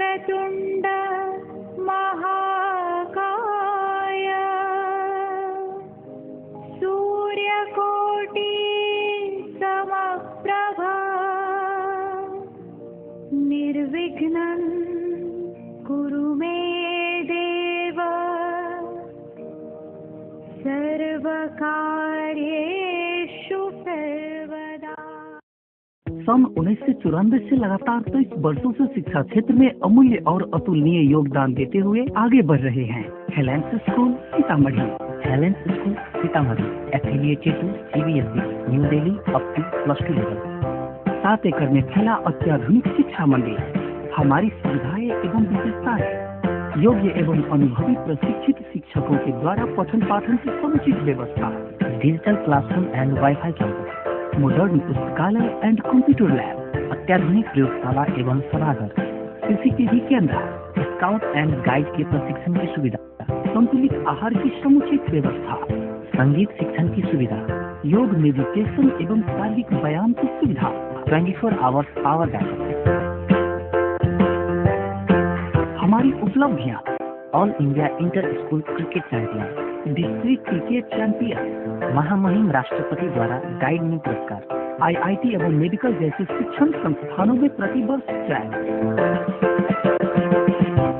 वक्रतुण्ड महाकाय सूर्यकोटि समप्रभा निर्विघ्नं कुरु मे देव सर्वकार्येषु सर्वदा। सन 1994 से लगातार 23 वर्षों से शिक्षा क्षेत्र में अमूल्य और अतुलनीय योगदान देते हुए आगे बढ़ रहे हैं Helen's school Sitamarhi. Helen's school Sitamarhi affiliated to CBSE new Delhi up to +2 level. 7 एकड़ में फैला अत्याधुनिक शिक्षा मंदिर। हमारी सुविधाएं एवं विशेषताएं योग्य एवं अनुभवी प्रशिक्षित शिक्षकों के द्वारा पठन पाठन की समुचित व्यवस्था, digital classroom and wifi campus, modern पुस्तकालय एंड कंप्यूटर लैब, अत्याधुनिक प्रयोगशाला एवं सभागार, CCTV camera, scout and guide के प्रशिक्षण की सुविधा, संतुलित आहार की समुचित व्यवस्था, संगीत शिक्षण की सुविधा, योग मेडिटेशन एवं शारीरिक व्यायाम की सुविधा, 24 आवर्स पावर बैकअप। हमारी उपलब्धियां: all India inter school cricket champion, district cricket champion, महामहिम राष्ट्रपति द्वारा गाइड में पुरस्कार, IIT एवं मेडिकल जैसे शिक्षण संस्थानों में प्रतिवर्ष चयन।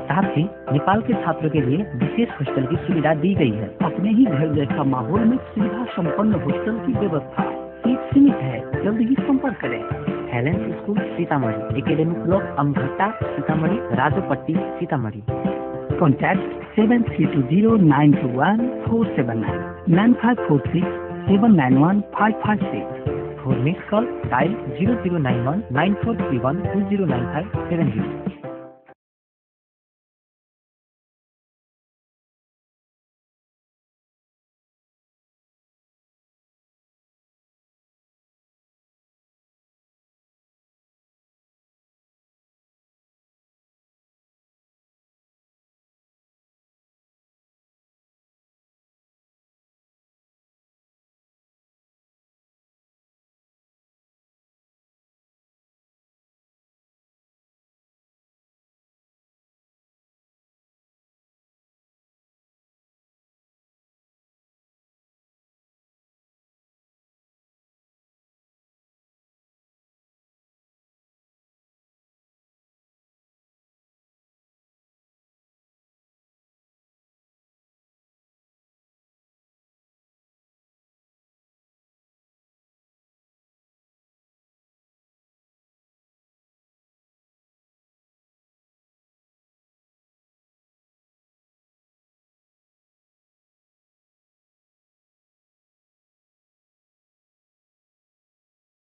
साथ ही नेपाल के छात्रों के लिए विशेष हॉस्टल की सुविधा दी गई है। अपने ही घर जैसा माहौल में सुविधा संपन्न हॉस्टल की व्यवस्था। सीट सीमित है, जल्द ही संपर्क करें। Helen's school Sitamarhi, academic block Amghatta Sitamarhi, Rajopatti Sitamarhi. Contact 7320921479 9546791556। For miss call dial 0091 9431 209570।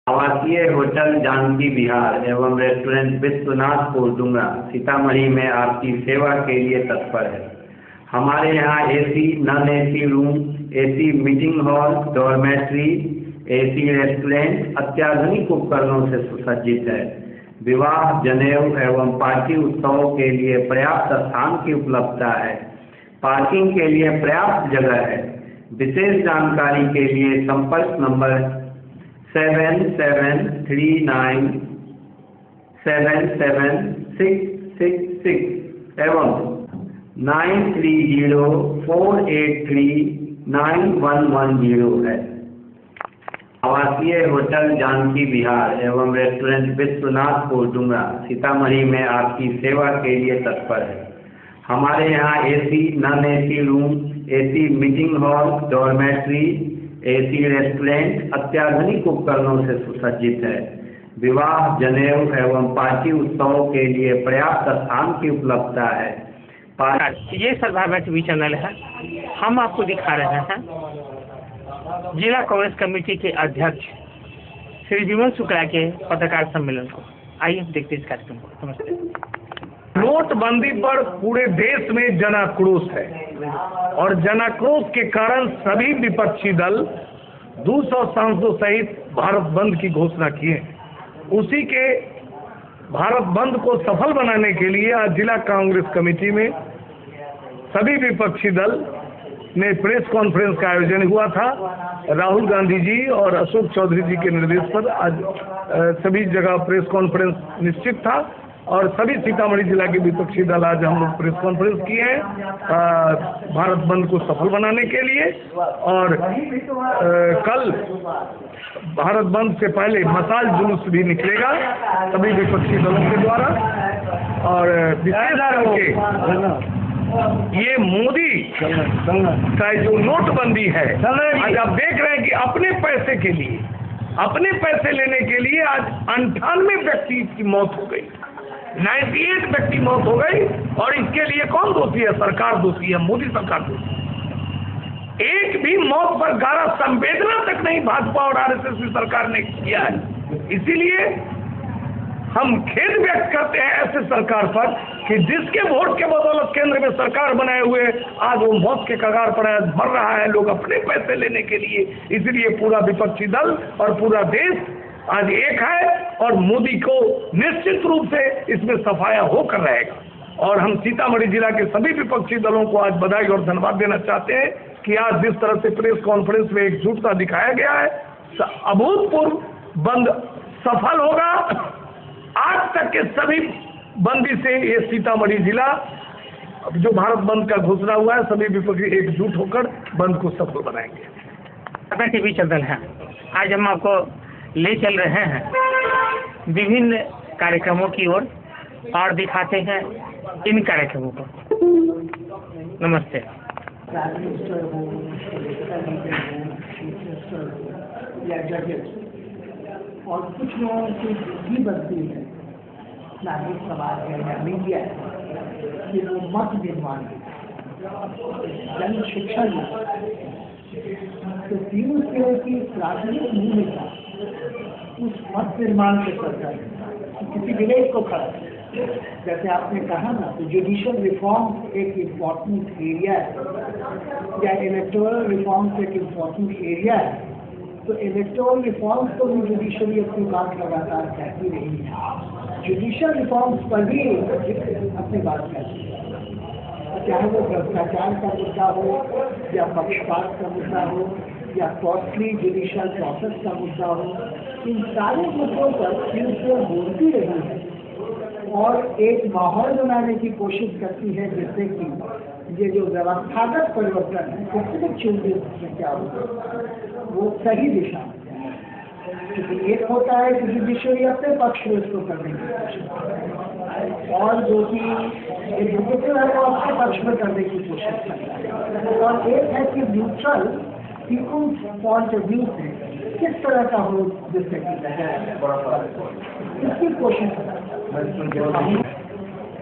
आवासीय होटल जानकी विहार एवं रेस्टोरेंट विश्वनाथपुर डुमरा सीतामढ़ी में आपकी सेवा के लिए तत्पर है। हमारे यहाँ AC, non AC room, AC meeting hall, dormitory, AC restaurant अत्याधुनिक उपकरणों से सुसज्जित है। विवाह, जनेऊ एवं पार्टी उत्सवों के लिए पर्याप्त स्थान की उपलब्धता है। पार्किंग के लिए पर्याप्त जगह है। विशेष जानकारी के लिए संपर्क नंबर 7739776666 एवं 9304839110 है। आवासीय होटल जानकी विहार एवं रेस्टोरेंट विश्वनाथपुर डुमरा सीतामढ़ी में आपकी सेवा के लिए तत्पर है। हमारे यहाँ AC, non AC room, AC meeting hall, dormitory, AC restaurant अत्याधुनिक उपकरणों से सुसज्जित है। विवाह, जनेऊ एवं पार्टी उत्सवों के लिए पर्याप्त स्थान की उपलब्धता है। ये सर्वाइवर टीवी चैनल है। हम आपको दिखा रहे हैं जिला कांग्रेस कमेटी के अध्यक्ष श्री विमल शुक्ला के पत्रकार सम्मेलन को। आइए देखते इस कार्यक्रम को। नमस्ते। नोटबंदी पर पूरे देश में जनाक्रोश है और जनाक्रोश के कारण सभी विपक्षी दल 200 सांसदों सहित भारत बंद की घोषणा किए। उसी के भारत बंद को सफल बनाने के लिए आज जिला कांग्रेस कमेटी में सभी विपक्षी दल में प्रेस कॉन्फ्रेंस का आयोजन हुआ था। राहुल गांधी जी और अशोक चौधरी जी के निर्देश पर आज सभी जगह प्रेस कॉन्फ्रेंस निश्चित था और सभी सीतामढ़ी जिला के विपक्षी दल आज हम लोग प्रेस कॉन्फ्रेंस किए हैं भारत बंद को सफल बनाने के लिए। और कल भारत बंद से पहले मशाल जुलूस भी निकलेगा सभी विपक्षी दलों के द्वारा। और विशेष करके ये मोदी का जो नोटबंदी है, आज आप देख रहे हैं कि अपने पैसे के लिए, अपने पैसे लेने के लिए आज 98 व्यक्ति की मौत हो गई, 98 व्यक्ति मौत हो गई। और इसके लिए कौन दोषी है? सरकार दोषी है, मोदी सरकार दोषी है। एक भी मौत पर गारा संवेदना तक नहीं भाजपा और आरएसएस की सरकार ने किया है। इसीलिए हम खेद व्यक्त करते हैं ऐसे सरकार पर कि जिसके वोट के बदौलत केंद्र में सरकार बनाए हुए आज वो मौत के कगार पर मर रहा है लोग अपने पैसे लेने के लिए। इसलिए पूरा विपक्षी दल और पूरा देश आज एक है और मोदी को निश्चित रूप से इसमें सफाया होकर रहेगा। और हम सीतामढ़ी जिला के सभी विपक्षी दलों को आज बधाई और धन्यवाद देना चाहते हैं कि आज जिस तरह से प्रेस कॉन्फ्रेंस में एकजुटता दिखाया गया है, अभूतपूर्व बंद सफल होगा। आज तक के सभी बंदी से ये सीतामढ़ी जिला जो भारत बंद का घोषणा हुआ है, सभी विपक्षी एकजुट होकर बंद को सफल बनाएंगे। अपना टीवी चैनल है, आज हम आपको ले चल रहे हैं विभिन्न कार्यक्रमों की ओर और दिखाते हैं इन कार्यक्रमों को। नमस्ते। और कुछ लोगों की बुद्धि बनती है, नागरिक समाज है या मीडिया है कि वो मत निर्माण जन शिक्षा तो तीनों तरह की राजनीतिक भूमिका उस मत निर्माण के करता है, किसी विलेज को खड़ा। जैसे आपने कहा ना, तो जुडिशियल रिफॉर्म एक इम्पॉर्टेंट एरिया है या इलेक्टोरल रिफॉर्म एक इम्पॉर्टेंट एरिया है। तो इलेक्टोरल रिफॉर्म्स को भी जुडिशरी अपनी बात लगातार कहती रही है, जुडिशियल रिफॉर्म्स पर भी अपनी बात कहती है, चाहे वो भ्रष्टाचार का मुद्दा हो या पक्षपात का मुद्दा हो या कॉस्टली जुडिशियल प्रोसेस का मुद्दा हो, इन सारे मुद्दों पर फिर बोलती रही है और एक माहौल बनाने की कोशिश करती है जिससे कि ये जो व्यवस्थागत परिवर्तन है, सिस्टमिक चेंजेस क्या होगा वो सही दिशा में। क्योंकि एक होता है कि जुडिशरी अपने पक्ष में इसको करने की कोशिश और जो कि एग्जीक्यूटिव है वो अपने पक्ष में करने की कोशिश करता है, और एक है कि neutral people's point of view से किस तरह का हो जिससे कि इसकी कोशिश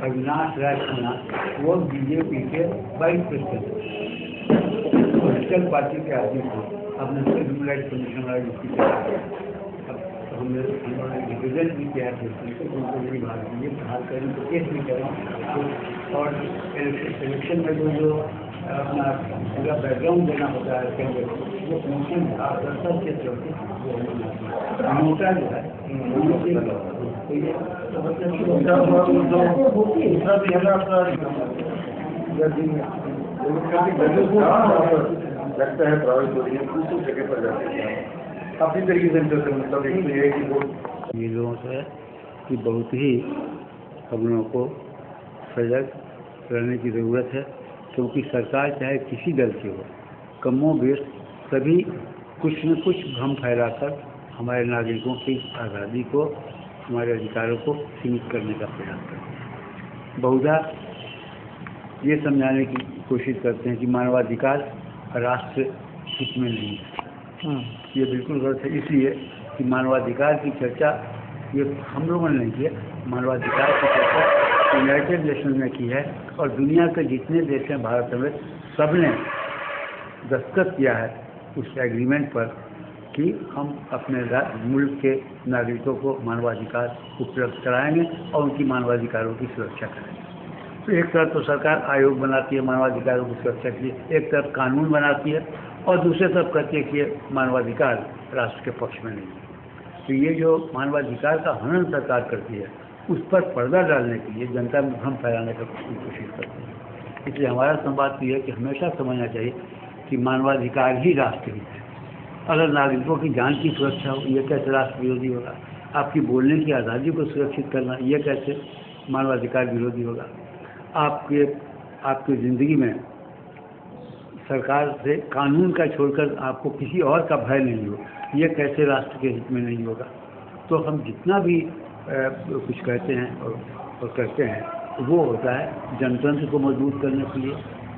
अविनाश राय खन्ना वो बीजेपी के वाइस प्रेसिडेंट पोलिटिकल पार्टी के आदमी थे। अब ह्यूमन राइट्स कमीशन वाले हमने रिप्रेजेंट भी किया है उनको भी भाग दिए, हाल करें तो केस भी करें। और इलेक्शन में जो अपना पूरा बैकग्राउंड देना होता है केंद्र को, वो कमीशन दरअसल के चलते मोटा जो है लगता है प्रभावित हो रही है, दूसरी जगह पर जाते हैं अपनी तरीके से मतलब ये है कि वो लोगों से कि बहुत ही हम लोगों को सजग रहने की ज़रूरत है, क्योंकि सरकार चाहे किसी दल की हो, कमों बेश सभी कुछ न कुछ भ्रम फैलाकर हमारे नागरिकों की आज़ादी को, हमारे अधिकारों को सीमित करने का प्रयास करते हैं। बहुधा ये समझाने की कोशिश करते हैं कि मानवाधिकार राष्ट्र हित में नहीं है। ये बिल्कुल गलत है, इसलिए कि मानवाधिकार की चर्चा ये हम लोगों ने नहीं की है, मानवाधिकार की चर्चा यूनाइटेड नेशंस ने की है और दुनिया के जितने देश हैं भारत में सबने दस्तखत किया है उस एग्रीमेंट पर कि हम अपने मुल्क के नागरिकों को मानवाधिकार उपलब्ध कराएंगे और उनकी मानवाधिकारों की सुरक्षा करेंगे। तो एक तरफ तो सरकार आयोग बनाती है मानवाधिकारों की सुरक्षा के लिए, एक तरफ कानून बनाती है और दूसरे तरफ कहती है कि मानवाधिकार राष्ट्र के पक्ष में नहीं है। तो ये जो मानवाधिकार का हनन सरकार करती है उस पर पर्दा डालने के लिए जनता में भ्रम फैलाने की कोशिश करती है। इसलिए हमारा संवाद तो यह है कि हमेशा समझना चाहिए कि मानवाधिकार ही राष्ट्र हित है। अगर नागरिकों की जान की सुरक्षा हो, ये कैसे राष्ट्र विरोधी होगा? आपकी बोलने की आज़ादी को सुरक्षित करना, ये कैसे? मानवाधिकार विरोधी होगा। आपकी ज़िंदगी में सरकार से कानून का छोड़कर आपको किसी और का भय नहीं हो, ये कैसे राष्ट्र के हित में नहीं होगा। तो हम जितना भी कुछ कहते हैं और करते हैं वो होता है जनतंत्र को मजबूत करने के लिए,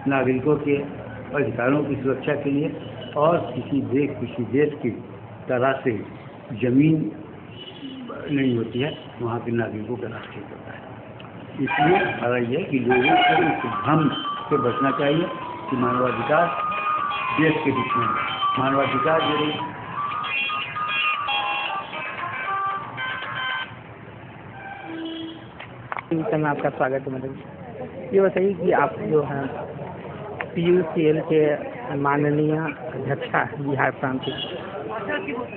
नागरिकों के अधिकारों की सुरक्षा के लिए, और किसी देश की तरह से जमीन नहीं होती है वहाँ के नागरिकों का राष्ट्र होता है। इसलिए हमारा यह है कि लोगों को इस भ्रम से बचना चाहिए कि मानवाधिकार देश के बीच में मानवाधिकार यदि में आपका स्वागत है मैडम। ये बताइए कि आप जो है PUCL के माननीय अध्यक्षा बिहार प्रांत के,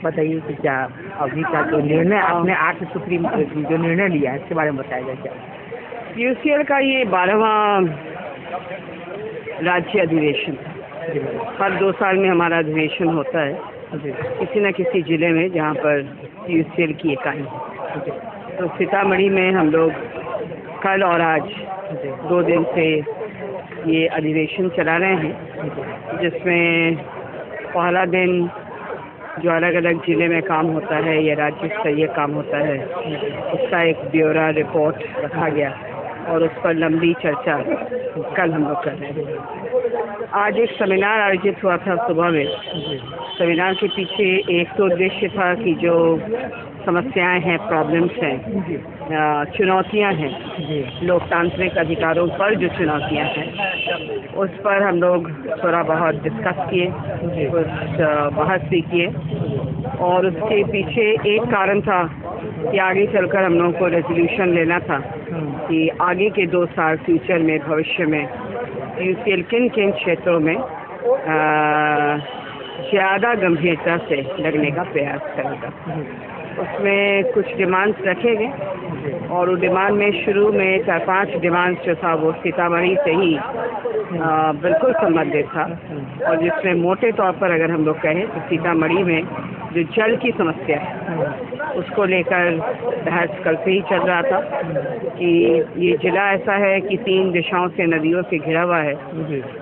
बताइए कि क्या अभी का जो निर्णय आपने 8 सुप्रीम जो निर्णय लिया है इसके बारे में बताया जाए। क्या PUCL का ये 12वां राज्य अधिवेशन, हर 2 साल में हमारा अधिवेशन होता है किसी न किसी जिले में जहाँ पर PUCL की इकाई है। तो सीतामढ़ी में हम लोग कल और आज 2 दिन से ये अधिवेशन चला रहे हैं, जिसमें पहला दिन जो अलग अलग ज़िले में काम होता है या राज्य स्तरीय काम होता है उसका एक ब्यौरा रिपोर्ट रखा गया और उस पर लंबी चर्चा कल हम लोग कर रहे हैं। आज एक सेमिनार आयोजित हुआ था सुबह में। सेमिनार के पीछे एक तो उद्देश्य था कि जो समस्याएं हैं, प्रॉब्लम्स हैं, चुनौतियां हैं, लोकतांत्रिक अधिकारों पर जो चुनौतियां हैं उस पर हम लोग थोड़ा बहुत डिस्कस किए, कुछ बहस भी किए। और उसके पीछे एक कारण था कि आगे चलकर हम लोगों को रेजोल्यूशन लेना था कि आगे के 2 साल फ्यूचर में, भविष्य में PUCL किन किन क्षेत्रों में ज़्यादा गंभीरता से लगने का प्रयास करेगा। उसमें कुछ डिमांड्स रखे गए और वो डिमांड में शुरू में 4-5 डिमांड्स जो था वो सीतामढ़ी से ही बिल्कुल संबंधित था, और जिसमें मोटे तौर पर अगर हम लोग कहें तो सीतामढ़ी में जो जल की समस्या है उसको लेकर बहस कल से ही चल रहा था कि ये जिला ऐसा है कि 3 दिशाओं से नदियों से घिरा हुआ है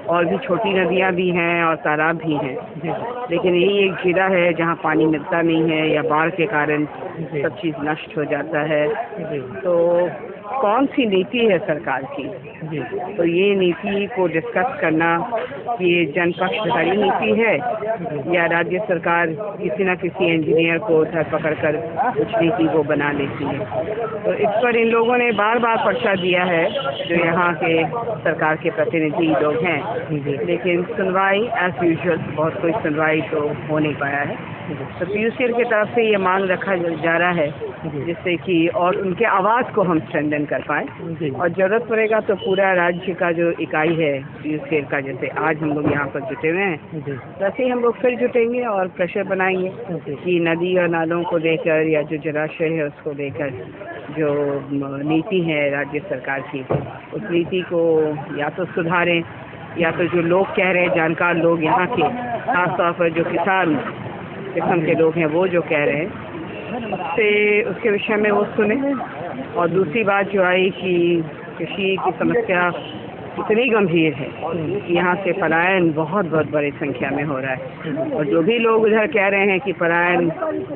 और भी छोटी नदियां भी हैं और तालाब भी हैं, लेकिन यही एक जिला है जहां पानी मिलता नहीं है या बाढ़ के कारण सब चीज़ नष्ट हो जाता है। तो कौन सी नीति है सरकार की, तो ये नीति को डिस्कस करना कि ये जनपक्षधारी नीति है या राज्य सरकार किसी न किसी इंजीनियर को उधर पकड़ कर कुछ नीति को बना लेती है। तो इस पर इन लोगों ने बार बार पर्चा दिया है जो यहाँ के सरकार के प्रतिनिधि लोग हैं, लेकिन सुनवाई एज यूजुअल बहुत कोई सुनवाई तो हो नहीं पाया है। तो PUCL की तरफ से ये मांग रखा जा रहा है जिससे कि और उनके आवाज़ को हम स्ट्रेंथन कर पाएँ, और ज़रूरत पड़ेगा तो पूरा राज्य का जो इकाई है PUCL का, जैसे आज हम लोग यहाँ पर जुटे हुए हैं वैसे ही हम लोग फिर जुटेंगे और प्रेशर बनाएंगे कि नदी और नालों को लेकर या जो जलाशय है उसको लेकर जो नीति है राज्य सरकार की, उस नीति को या तो सुधारें या तो जो लोग कह रहे हैं, जानकार लोग यहाँ के, खासतौर पर जो किसान किस्म के लोग हैं वो जो कह रहे हैं उसके विषय में वो सुने। और दूसरी बात जो आई कि कृषि की समस्या इतनी गंभीर है कि यहाँ से पलायन बहुत बड़ी संख्या में हो रहा है, और जो भी लोग उधर कह रहे हैं कि पलायन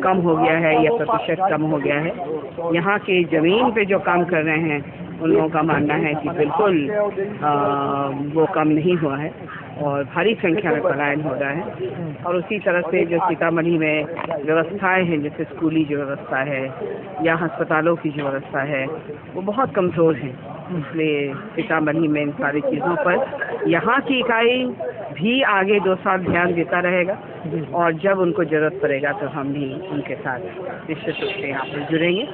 कम हो गया है या प्रतिशत कम हो गया है, यहाँ के ज़मीन पे जो काम कर रहे हैं उन लोगों का मानना है कि बिल्कुल वो कम नहीं हुआ है और भारी संख्या में पलायन हो रहा है। और उसी तरह से जो सीतामढ़ी में व्यवस्थाएं हैं, जैसे स्कूली जो व्यवस्था है या अस्पतालों की जो व्यवस्था है वो बहुत कमज़ोर है, इसलिए सीतामढ़ी में इन सारी चीज़ों पर यहाँ की इकाई भी आगे 2 साल ध्यान देता रहेगा, और जब उनको ज़रूरत पड़ेगा तो हम भी उनके साथ निश्चित रूप से यहाँ पर जुड़ेंगे।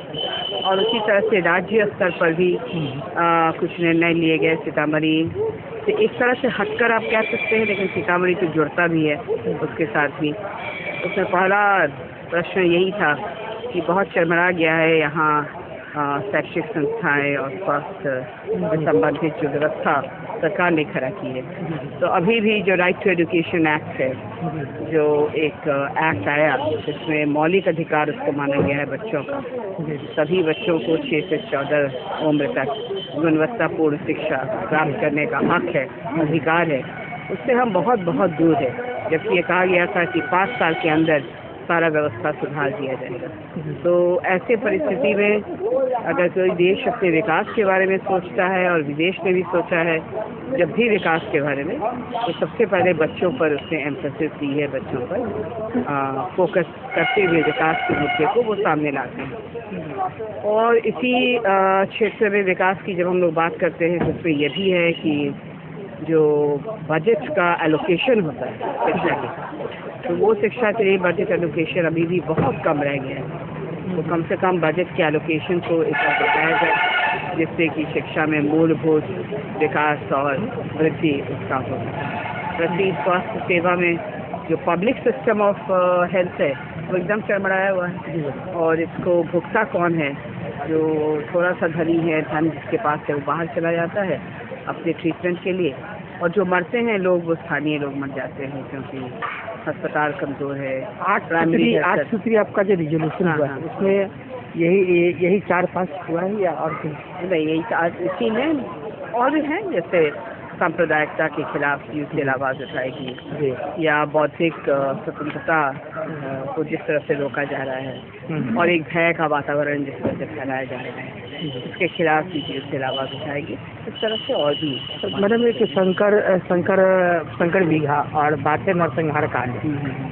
और उसी तरह से राज्य स्तर पर भी कुछ निर्णय लिए गए सीतामढ़ी से एक तरह से हटकर आप कह सकते हैं, लेकिन सीतामढ़ी तो जुड़ता भी है उसके साथ भी। उसमें पहला प्रश्न यही था कि बहुत चरमरा गया है यहाँ शैक्षिक संस्थाएं और स्वास्थ्य से संबंधित जो व्यवस्था सरकार ने खड़ा की है। तो अभी भी जो राइट टू एजुकेशन एक्ट है, जो एक एक्ट आया जिसमें मौलिक अधिकार उसको माना गया है बच्चों का, सभी बच्चों को 6 से 14 उम्र तक गुणवत्तापूर्ण शिक्षा प्राप्त करने का हक है, अधिकार है, उससे हम बहुत बहुत दूर है। जबकि ये कहा गया था कि 5 साल के अंदर सारा व्यवस्था सुधार दिया जाएगा। तो ऐसे परिस्थिति में अगर कोई देश अपने विकास के बारे में सोचता है, और विदेश में भी सोचा है जब भी विकास के बारे में, तो सबसे पहले बच्चों पर उसने एम्फेसिस दी है, बच्चों पर फोकस करते हुए विकास के मुद्दे को वो सामने लाते हैं। और इसी क्षेत्र में विकास की जब हम लोग बात करते हैं तो उसमें ये भी है कि जो बजट का एलोकेशन होता है शिक्षा के, तो वो शिक्षा के लिए बजट एलोकेशन अभी भी बहुत कम रह गया है। तो कम से कम बजट के एलोकेशन को इतना बताया जाए जिससे कि शिक्षा में मूलभूत विकास और वृद्धि उसका हो। प्रति स्वास्थ्य सेवा में जो पब्लिक सिस्टम ऑफ हेल्थ है वो एकदम चरमराया हुआ है, और इसको भुगता कौन है? जो थोड़ा सा धनी है, धन जिसके पास है, वो बाहर चला जाता है अपने ट्रीटमेंट के लिए, और जो मरते हैं लोग वो स्थानीय लोग मर जाते हैं क्योंकि अस्पताल कमजोर है। 8 सूत्री आपका जो रिजोल्यूशन हुआ है उसमें यही 4-5 हुआ है या और नहीं, यही 4 इसी में और भी हैं, जैसे सांप्रदायिकता के खिलाफ यूथ आवाज उठाएगी, या बौद्धिक स्वतंत्रता को जिस तरह से रोका जा रहा है, और एक भय का वातावरण जिस तरह से फैलाया जा रहा है, इसके खिलाफ भी यूथ आवाज उठाएगी। इस तरह से और भी मैडम एक शंकर बीघा और बाटे नरसंहार कांड,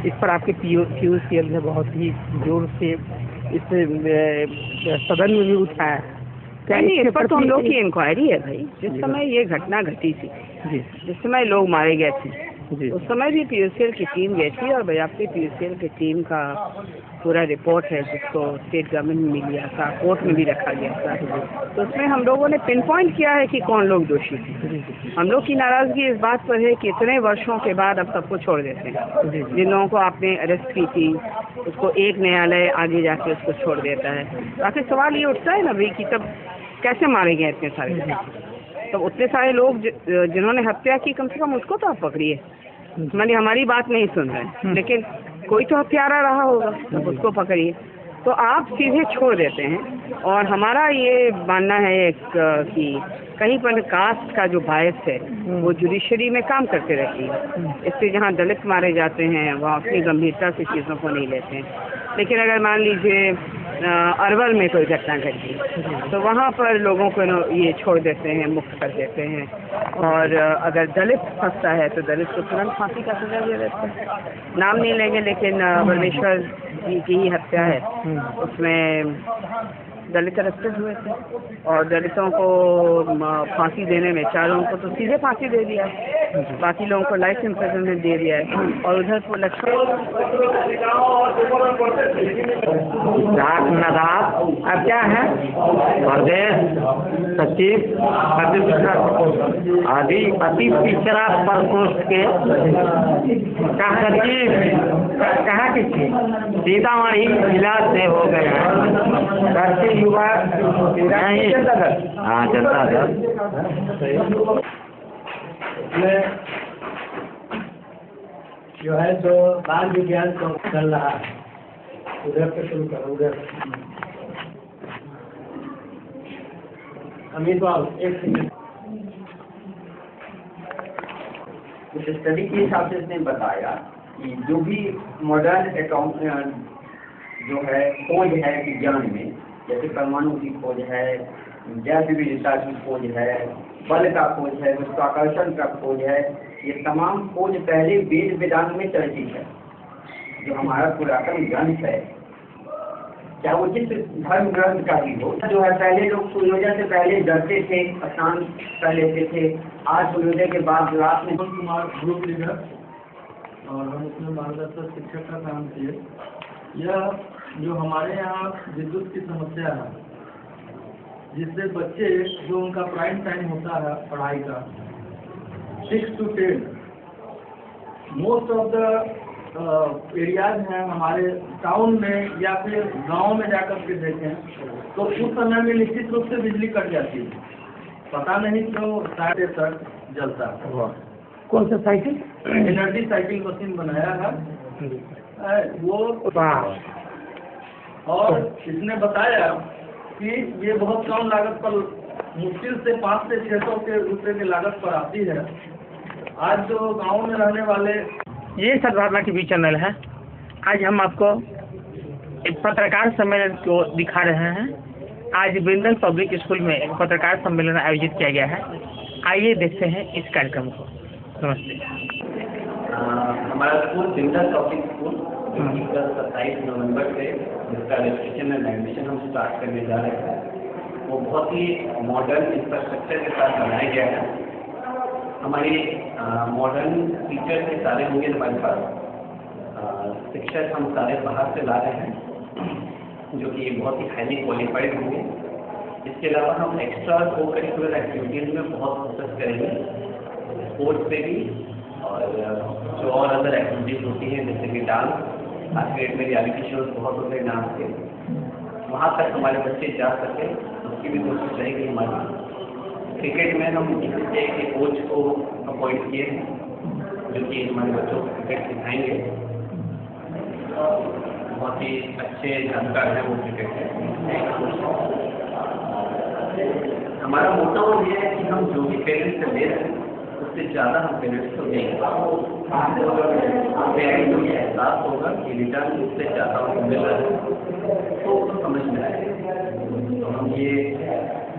इस पर आपके पीयूसीएल ने बहुत ही जोर से इस सदन में भी उठाया। नहीं, इस पर तो हम लोग की इंक्वायरी है भाई। जिस समय ये घटना घटी थी, जिस समय लोग मारे गए थे, उस समय भी पीयूसीएल की टीम गई थी, और बजाते पीयूसीएल की टीम का पूरा रिपोर्ट है जिसको स्टेट गवर्नमेंट में मिल गया था, कोर्ट में भी रखा गया था। तो उसमें हम लोगों ने पिन पॉइंट किया है कि कौन लोग दोषी थे। हम लोग की नाराजगी इस बात पर है कि इतने वर्षों के बाद अब सबको छोड़ देते हैं। जिन लोगों को आपने अरेस्ट की थी उसको एक न्यायालय आगे जाके उसको छोड़ देता है। बाकी सवाल ये उठता है ना भाई कि तब कैसे मारे गए इतने सारे? तो उतने सारे लोग जिन्होंने हत्या की, कम से कम उसको तो आप पकड़िए। मैंने हमारी बात नहीं सुन रहे हैं, लेकिन कोई तो हत्यारा रहा होगा, तो उसको पकड़िए। तो आप सीधे छोड़ देते हैं। और हमारा ये मानना है कि कहीं पर कास्ट का जो बायस है वो जुडिशरी में काम करते रहती है। इससे जहाँ दलित मारे जाते हैं वहाँ उतनी गंभीरता से चीज़ों को नहीं लेते हैं। लेकिन अगर मान लीजिए अरवल में कोई घटना घटी तो वहाँ पर लोगों को ये छोड़ देते हैं, मुक्त कर देते हैं। और अगर दलित फंसता है तो दलित को तुरंत फांसी का सजा दे देते हैं। नाम नहीं लेंगे, लेकिन परमेश्वर जी की ही हत्या है, उसमें दलित अरेस्टेड हुए थे और दलितों को फांसी देने में 4 लोगों को तो सीधे फांसी दे दिया, बाकी लोगों को लाइफ इम्प्रिजनमेंट दे दिया है। और उधर को अब क्या है प्रदेश सचिव अति पिछड़ा प्रकोष्ठ के सचिव कहाँ की सीतामढ़ी जिला से हो गए हैं युवा नहीं। हाँ, जनता दल जो है तो बाल विज्ञान तो चल रहा है, उधर से शुरू करो। उधर अमित बाबू एक सेकंड। उस स्टडी के हिसाब से इसने बताया कि जो भी मॉडर्न अकाउंट जो है खोज है विज्ञान में, जैसे परमाणु की खोज है, जैव विविधता की खोज है, बल का खोज है, गुरुत्वाकर्षण का खोज है, ये तमाम खोज पहले वेद वेदांत में चर्चित है। जो हमारा पुरातन ग्रंथ है, चाहे वो जिस धर्म ग्रंथ का भी हो, जो है पहले लोग सूर्योदय से पहले डरते थे, स्नान कर लेते थे। आज सूर्योदय के बाद रात में कुमार ग्रुप लीडर और हम उसमें मार्गदर्शक शिक्षक का काम किए। यह जो हमारे यहाँ विद्युत की समस्या है, जिससे बच्चे जो उनका प्राइम टाइम होता है पढ़ाई का 6 to 10, most of the areas हैं हमारे टाउन में या फिर गांव में जाकर के देखें तो उस समय में निश्चित रूप से बिजली कट जाती है। पता नहीं क्यों साढ़े तक जलता है। कौन सा साइकिल? एनर्जी साइकिल मशीन बनाया है वो। और इसने बताया कि ये बहुत कम लागत पर, मुश्किल से 500 से 600 के रुपए की लागत पर आती है। आज जो गांव में रहने वाले, ये सद्भावना टीवी चैनल है। आज हम आपको एक पत्रकार सम्मेलन को दिखा रहे हैं। आज बिंदल पब्लिक स्कूल में एक पत्रकार सम्मेलन आयोजित किया गया है। आइए देखते हैं इस कार्यक्रम को। नमस्ते। हमारा स्कूल बिंदल पब्लिक स्कूल 27 नवंबर से जिसका रजिस्ट्रेशन एंड एडमिशन हम स्टार्ट करने जा रहे हैं, वो बहुत ही मॉडर्न इंफ्रास्ट्रक्चर के साथ बनाया गया है। हमारे मॉडर्न टीचर के सारे होंगे हमारे पास। शिक्षक हम सारे बाहर से ला रहे हैं जो कि बहुत ही हाईली क्वालिफाइड होंगे। इसके अलावा हम एक्स्ट्रा को करिकुलर एक्टिविटीज़ में बहुत फोकस करेंगे, स्पोर्ट्स पे भी, और जो और अदर एक्टिविटीज़ होती हैं जैसे कि डांस। आज के डेट में रियलिटी शोज बहुत होते हैं डांस के, वहाँ तक हमारे बच्चे जा सकें उसकी भी कोशिश रहेगी हमारी। क्रिकेट में हम एक कोच को अपॉइंट किए हैं जो कि हमारे बच्चों को क्रिकेट सिखाएंगे। बहुत ही अच्छे जानकार हैं वो क्रिकेट के। हमारा मोटो ये है कि हम जो भी पेरेंट्स से ले रहे हैं उससे ज़्यादा हम पेरेंट्स को देंगे। पेरेंट्स को ये एहसास होगा कि रिटर्न उससे ज़्यादा उनको मिल रहा है तो समझ में आएगा। तो हम ये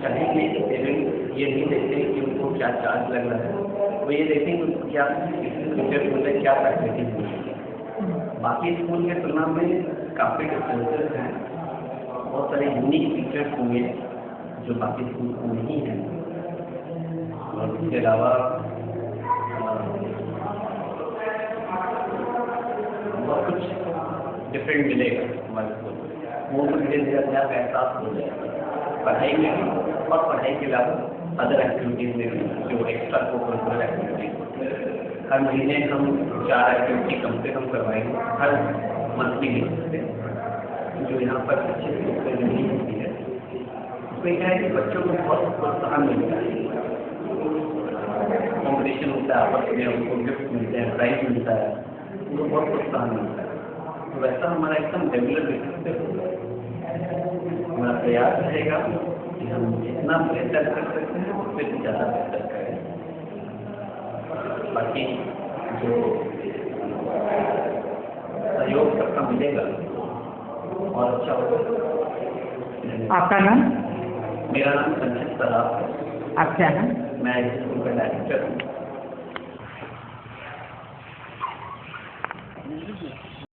चाहेंगे कि पेरेंट्स ये नहीं देखते कि उनको क्या चार्ज लग रहा है, वो ये देखें कि उनको क्या टीचर बोले, क्या फैसिलिटी मिल रही है। बाकी स्कूल के तुलना में काफ़ी डिफरेंसेस हैं। बहुत सारे यूनिक फीचर्स होंगे जो बाकी स्कूल को नहीं है। और इसके अलावा बहुत कुछ डिफरेंट मिलेगा हमारे स्कूल में। वो धीरे धीरे अपने आप एहसास हो जाएगा पढ़ाई में भी, और पढ़ाई के अलावा अदर एक्टिविटीज़ में भी जो एक्स्ट्रा को करिकुलर एक्टिविटीज़ होती है। हर महीने हम 4 एक्टिविटी कम से कम करवाएंगे हर मंथली बेसिस पे, जो यहाँ पर अच्छे से नहीं होती है। उसमें क्या है कि बच्चों को बहुत प्रोत्साहन मिलता है, कॉम्पिटिशन होता है आपस में, उनको गिफ्ट मिलते हैं, प्राइज मिलता है, उनको बहुत प्रोत्साहन मिलता है। तो वैसा हमारा एकदम रेगुलर बेसिस पे होगा। हमारा प्रयास रहेगा कि हम जितना बेहतर कर सकते हैं उससे भी ज़्यादा बेहतर करें। बाकी जो सहयोग सबका मिलेगा और अच्छा होगा। आपका नाम? मेरा नाम संचित सराफ है। आप क्या हैं? मैं इस स्कूल का डायरेक्टर हूँ।